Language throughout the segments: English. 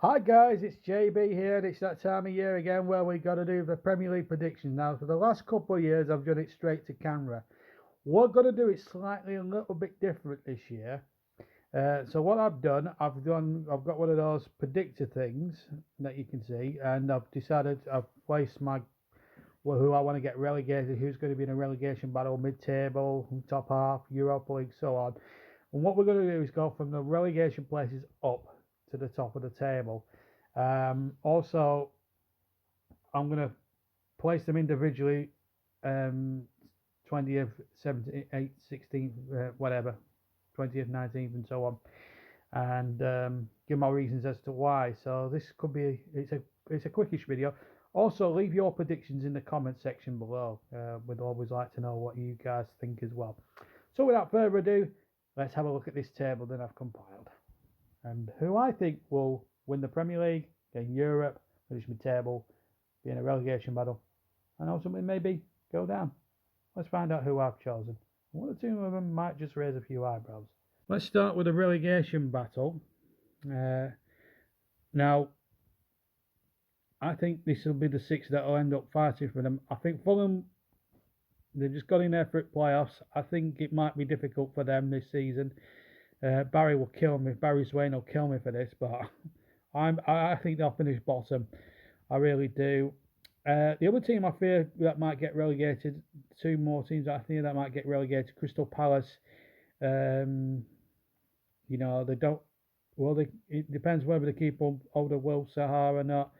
Hi guys, it's JB here, and it's that time of year again where we got to do the Premier League predictions. Now, for the last couple of years, I've done it straight to camera. What I'm going to do is slightly a little bit different this year. So what I've got one of those predictor things that you can see, and I've placed who I want to get relegated, who's going to be in a relegation battle, mid-table, top half, Europa League, so on. And what we're going to do is go from the relegation places up to the top of the table. Also, I'm going to place them individually, 20th, 17th, 8th, 16th, whatever, 20th, 19th, and so on, and give my reasons as to why. So this could be it's a quickish video. Also, leave your predictions in the comment section below. We'd always like to know what you guys think as well. So without further ado, let's have a look at this table that I've compiled and who I think will win the Premier League, get in Europe, finish mid-table, be in a relegation battle, and ultimately maybe go down. Let's find out who I've chosen. One or two of them might just raise a few eyebrows. Let's start with a relegation battle. Now, I think this will be the six that will end up fighting for them. I think Fulham, they've just got in there for playoffs. I think it might be difficult for them this season. Barry will kill me. Barry Swain will kill me for this, but I think they'll finish bottom. I really do. The other team I fear that might get relegated, two more teams I think that might get relegated, Crystal Palace. They don't. Well, it depends whether they keep hold of Will Sahar or not.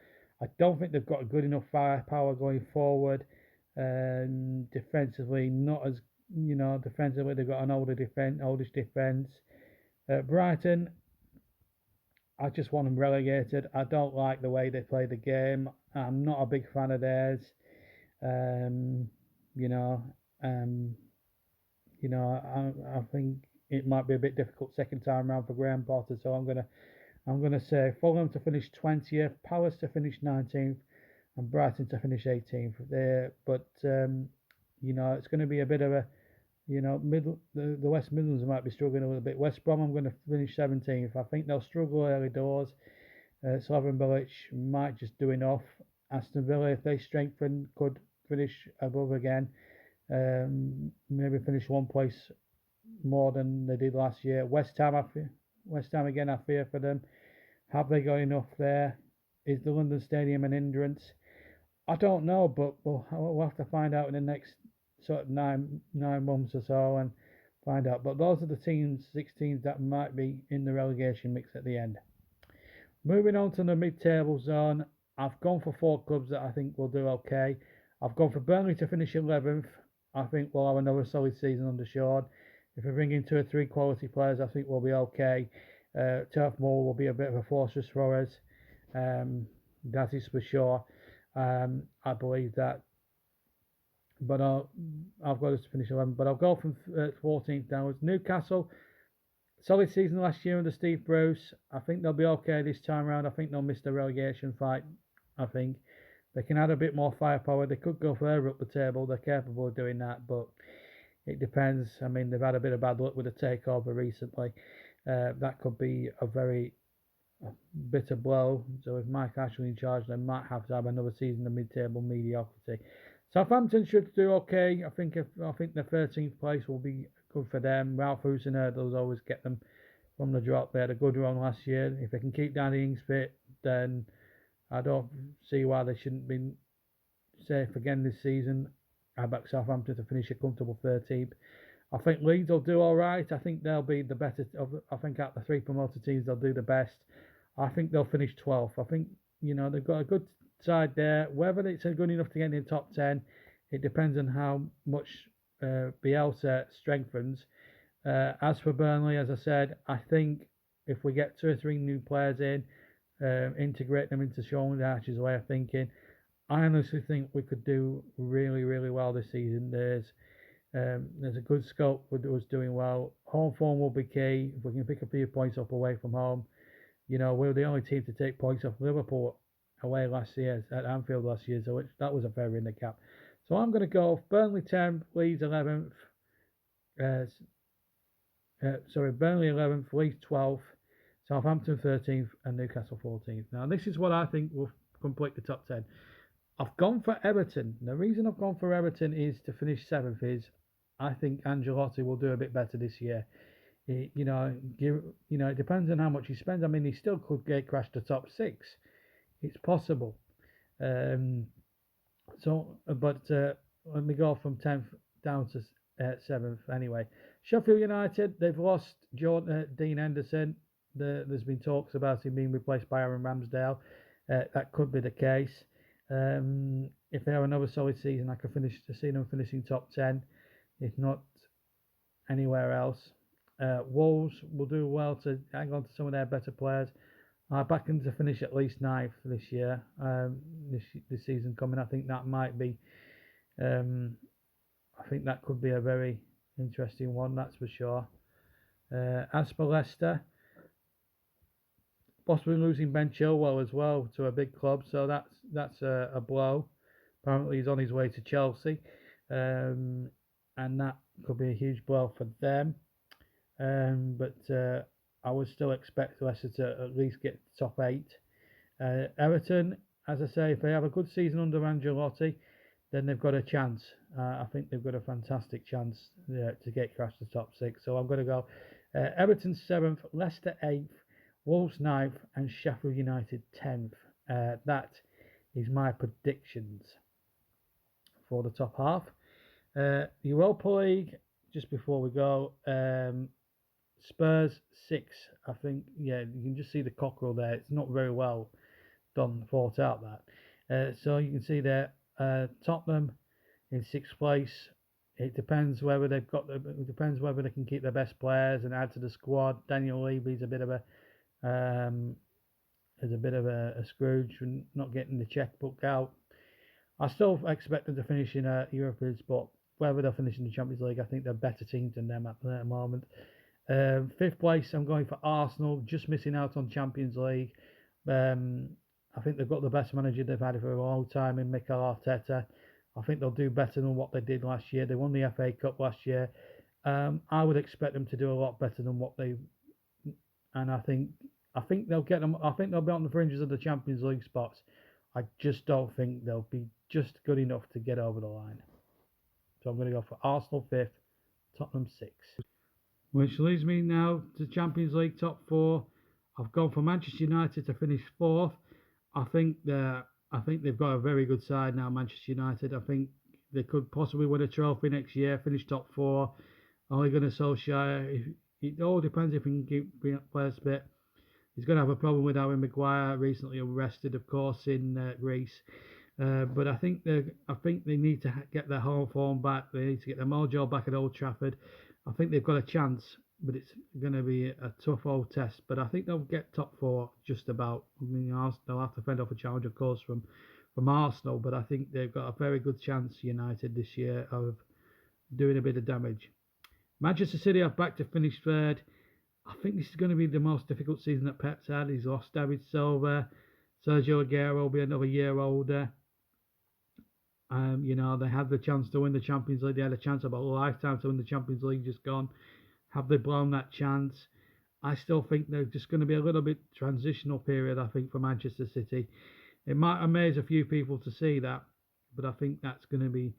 I don't think they've got good enough firepower going forward. Defensively, not as defensively they've got an oldish defense. Brighton, I just want them relegated. I don't like the way they play the game. I'm not a big fan of theirs. I think it might be a bit difficult second time round for Graham Potter. So I'm gonna say Fulham to finish 20th, Palace to finish 19th, and Brighton to finish 18th. But it's going to be a bit of a the West Midlands might be struggling a little bit. West Brom, I'm going to finish 17th. I think they'll struggle early doors. Slaven Bilic might just do enough. Aston Villa, if they strengthen, could finish above again. Maybe finish one place more than they did last year. West Ham again, I fear for them. Have they got enough there? Is the London Stadium an hindrance? I don't know, but we'll have to find out in the next sort of nine months or so and find out. But those are the six teams that might be in the relegation mix at the end. Moving on to the mid-table zone, I've gone for four clubs that I think will do okay. I've gone for Burnley to finish 11th. I think we'll have another solid season under Sean. If we bring in 2 or 3 quality players, I think we'll be okay. Turf Moor will be a bit of a fortress for us. That is for sure. I believe that. But I've got us to finish 11th. But I'll go from 14th downwards. Newcastle, solid season last year under Steve Bruce. I think they'll be okay this time around. I think they'll miss the relegation fight. I think they can add a bit more firepower. They could go further up the table. They're capable of doing that, but it depends. I mean, they've had a bit of bad luck with the takeover recently. That could be a very bitter blow. So if Mike Ashley in charge, they might have to have another season of mid-table mediocrity. Southampton should do okay. I think the 13th place will be good for them. Ralph Hoosenerdle's always get them from the drop. They had a good run last year. If they can keep Danny Ings fit, then I don't see why they shouldn't be safe again this season. I back Southampton to finish a comfortable 13th. I think Leeds will do all right. I think they'll be the better. I think out of the 3 promoted teams, they'll do the best. I think they'll finish 12th. I think they've got a good side there. Whether it's good enough to get in the top 10, it depends on how much Bielsa strengthens. As for Burnley, as I said, I think if we get 2 or 3 new players in, integrate them into Sean Archer's way of thinking, I honestly think we could do really, really well this season. There's a good scope with us doing well. Home form will be key. If we can pick a few points up away from home, we're the only team to take points off Liverpool away last year at Anfield last year, so that was a feather in the cap. So I'm going to go Burnley 10th, Leeds 11th. Burnley 11th, Leeds 12th, Southampton 13th and Newcastle 14th. Now, this is what I think will complete the top 10. I've gone for Everton. The reason I've gone for Everton is to finish 7th is I think Ancelotti will do a bit better this year. It depends on how much he spends. I mean, he still could get crashed to top 6. It's possible. Um, but let me go from 10th down to 7th anyway. Sheffield United, they've lost Dean Henderson. There's been talks about him being replaced by Aaron Ramsdale. That could be the case. If they have another solid season, I could see them finishing top 10, if not anywhere else. Wolves will do well to hang on to some of their better players. I back them to finish at least 9th this year. This season coming, I think that might be. I think that could be a very interesting one. That's for sure. As for Leicester, possibly losing Ben Chilwell as well to a big club, so that's a blow. Apparently, he's on his way to Chelsea, and that could be a huge blow for them. But I would still expect Leicester to at least get top 8. Everton, as I say, if they have a good season under Ancelotti, then they've got a chance. I think they've got a fantastic chance to get crashed to top 6. So I'm going to go Everton 7th, Leicester 8th, Wolves 9th, and Sheffield United 10th. That is my predictions for the top half. Europa League, just before we go, Spurs 6. I think, yeah, you can just see the cockerel there. It's not very well done, thought out that. So you can see there, Tottenham in 6th place. It depends whether they can keep their best players and add to the squad. Daniel Levy's a bit of a Scrooge for not getting the checkbook out. I still expect them to finish in European spot. Whether they'll finish in the Champions League, I think they're better teams than them at the moment. 5th place, I'm going for Arsenal, just missing out on Champions League. I think they've got the best manager they've had for a long time in Mikel Arteta. I think they'll do better than what they did last year. They won the FA Cup last year. I would expect them to do a lot better than what they. And I think they'll get them. I think they'll be on the fringes of the Champions League spots. I just don't think they'll be just good enough to get over the line. So I'm going to go for Arsenal 5th, Tottenham 6th. Which leads me now to Champions League top 4. I've gone for Manchester United to finish 4th. I think they've got a very good side now, Manchester United. I think they could possibly win a trophy next year, finish top 4. Ole Gunnar Solskjaer, it all depends if he can keep players fit. He's going to have a problem with Harry Maguire, recently arrested, of course, in Greece. But I think they need to get their home form back. They need to get their mojo back at Old Trafford. I think they've got a chance, but it's going to be a tough old test. But I think they'll get top 4 just about. I mean, they'll have to fend off a challenge, of course, from Arsenal. But I think they've got a very good chance, United, this year of doing a bit of damage. Manchester City are back to finish 3rd. I think this is going to be the most difficult season that Pep's had. He's lost David Silva. Sergio Aguero will be another year older. They had the chance to win the Champions League. They had a chance about a lifetime to win the Champions League, just gone. Have they blown that chance? I still think they're just going to be a little bit transitional period, I think, for Manchester City. It might amaze a few people to see that, but I think that's going to be,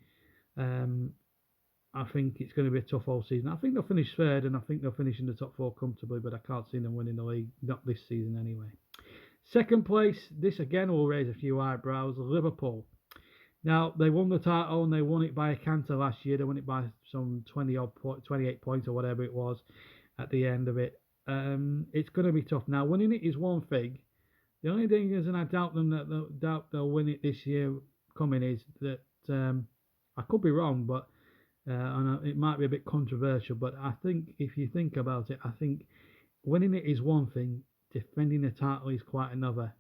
I think it's going to be a tough all season. I think they'll finish 3rd, and I think they'll finish in the top 4 comfortably, but I can't see them winning the league, not this season anyway. 2nd place, this again will raise a few eyebrows, Liverpool. Now, they won the title and they won it by a canter last year. They won it by some 28 points or whatever it was at the end of it. It's going to be tough. Now, winning it is one thing. The only thing is, and I doubt they'll win it this year coming, is that I could be wrong, but and it might be a bit controversial, but I think if you think about it, I think winning it is one thing. Defending the title is quite another.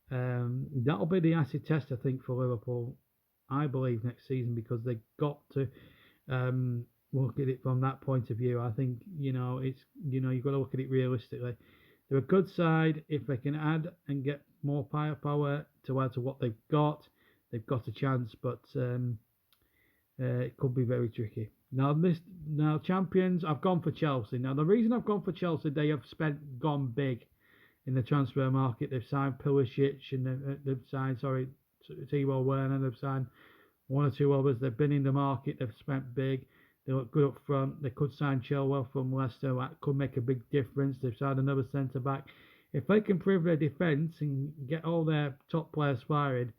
That'll be the acid test, I think, for Liverpool. I believe next season, because they've got to look at it from that point of view. I think you've got to look at it realistically. They're a good side. If they can add and get more firepower to add to what they've got a chance. But it could be very tricky. Now champions, I've gone for Chelsea. Now the reason I've gone for Chelsea, they have gone big. in the transfer market. They've signed Pulisic and they've signed, sorry, Timo Werner. They've signed one or two others. They've been in the market. They've spent big. They look good up front. They could sign Chilwell from Leicester. That could make a big difference. They've signed another centre back. If they can improve their defence and get all their top players firing,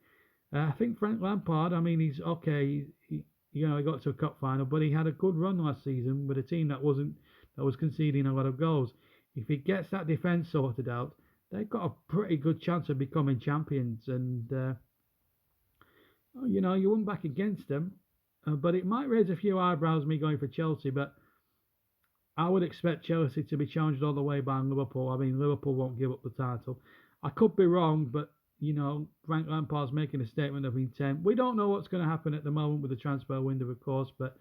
I think Frank Lampard. I mean, he's okay. He got to a cup final, but he had a good run last season with a team that was conceding a lot of goals. If he gets that defence sorted out, they've got a pretty good chance of becoming champions. And you wouldn't back against them, but it might raise a few eyebrows me going for Chelsea. But I would expect Chelsea to be challenged all the way by Liverpool. I mean, Liverpool won't give up the title. I could be wrong, but Frank Lampard's making a statement of intent. We don't know what's going to happen at the moment with the transfer window, of course, but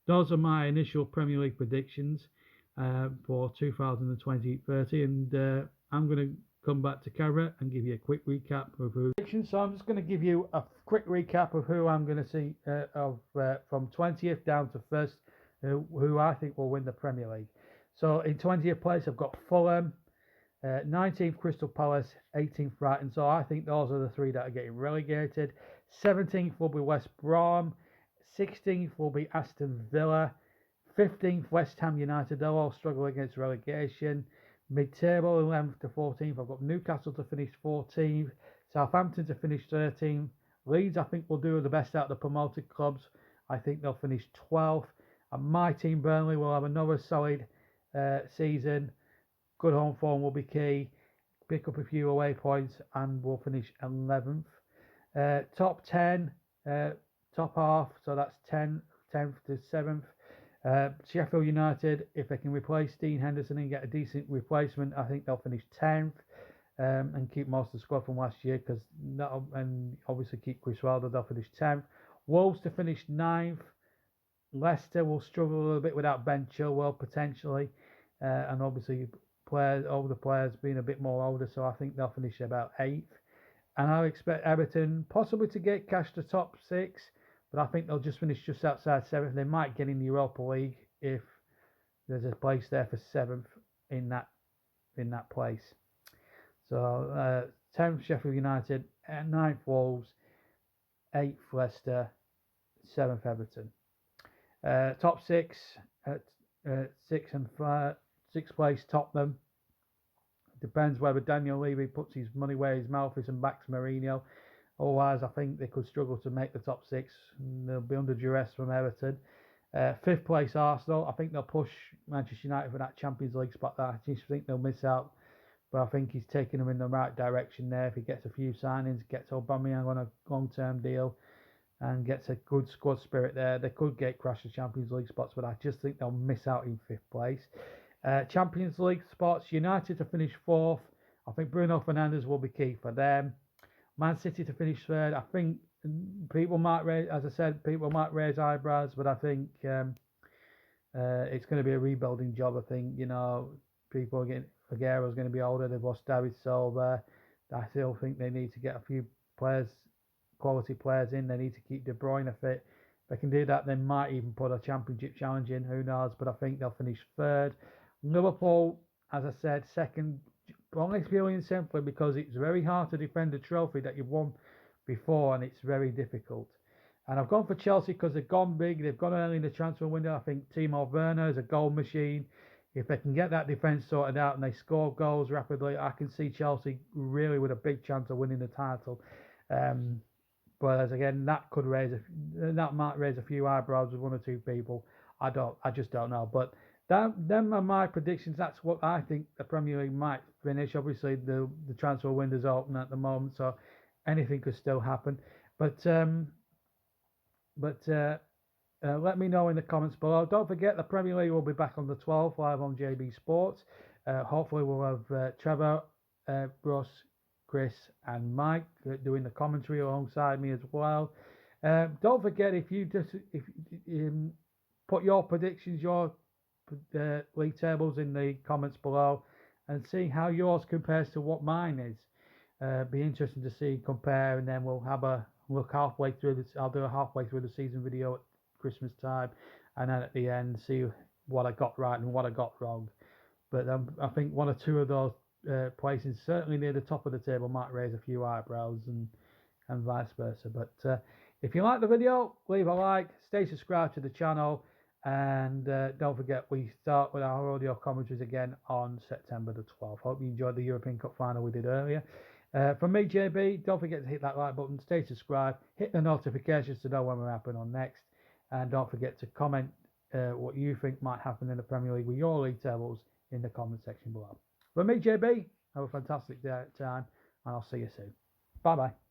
those are my initial Premier League predictions for 2020-30, and I'm going to come back to Carrot and give you a quick recap of who. So I'm just going to give you a quick recap of who I'm going to see from 20th down to first, who I think will win the Premier League. So in 20th place, I've got Fulham. 19th Crystal Palace, 18th Brighton. So I think those are the three that are getting relegated. 17th will be West Brom. 16th will be Aston Villa. 15th West Ham United. They'll all struggle against relegation. Mid-table 11th to 14th. I've got Newcastle to finish 14th. Southampton to finish 13th. Leeds I think will do the best out of the promoted clubs. I think they'll finish 12th. And my team Burnley will have another solid season. Good home form will be key. Pick up a few away points and we'll finish 11th. Top 10, top half, so that's 10th to 7th. Sheffield United, if they can replace Dean Henderson and get a decent replacement, I think they'll finish 10th and keep most of the squad from last year, and obviously keep Chris Wilder, they'll finish 10th. Wolves to finish 9th. Leicester will struggle a little bit without Ben Chilwell potentially, and obviously older players being a bit more older, so I think they'll finish about 8th. And I expect Everton possibly to get cash to top 6, but I think they'll just finish just outside 7th. They might get in the Europa League if there's a place there for 7th in that place. So 10th Sheffield United, 9th Wolves, 8th Leicester, 7th Everton. Top 6 at 6th place Tottenham. Depends whether Daniel Levy puts his money where his mouth is and backs Mourinho. Otherwise, I think they could struggle to make the top 6. They'll be under duress from Everton. 5th place Arsenal. I think they'll push Manchester United for that Champions League spot. I just think they'll miss out. But I think he's taking them in the right direction there. If he gets a few signings, gets Aubameyang on a long-term deal, and gets a good squad spirit there, they could get crashed the Champions League spots, but I just think they'll miss out in 5th place. Champions League spots, United to finish 4th. I think Bruno Fernandes will be key for them. Man City to finish 3rd. I think people might raise eyebrows, but I think it's going to be a rebuilding job. I think, people again, Aguero's going to be older. They've lost David Silva. I still think they need to get a few quality players in. They need to keep De Bruyne fit. If they can do that, they might even put a championship challenge in. Who knows? But I think they'll finish 3rd. Liverpool, as I said, 2nd. Only purely and simply because it's very hard to defend a trophy that you've won before, and it's very difficult. And I've gone for Chelsea because they've gone big. They've gone early in the transfer window. I think Timo Werner is a goal machine. If they can get that defence sorted out and they score goals rapidly, I can see Chelsea really with a big chance of winning the title. But again, that might raise a few eyebrows with one or two people. I just don't know. But them are my predictions. That's what I think the Premier League might finish. Obviously, the transfer window's open at the moment, so anything could still happen. But let me know in the comments below. Don't forget, the Premier League will be back on the 12th live on JB Sports. Hopefully, we'll have Trevor, Ross, Chris, and Mike doing the commentary alongside me as well. Don't forget, if you put your predictions, your league tables in the comments below, and see how yours compares to what mine is. Be interesting to see, compare, and then we'll have a look halfway through this. I'll do a halfway through the season video at Christmas time, and then at the end see what I got right and what I got wrong. But I think one or two of those placing certainly near the top of the table might raise a few eyebrows and vice versa. But if you like the video, leave a like, stay subscribed to the channel, and don't forget we start with our audio commentaries again on September the 12th. Hope you enjoyed the European Cup final we did earlier. From me, JB, don't forget to hit that like button, stay subscribed, hit the notifications to know when we're happening on next, and don't forget to comment what you think might happen in the Premier League with your league tables in the comment section below. From me, JB, have a fantastic day, time, and I'll see you soon. Bye bye.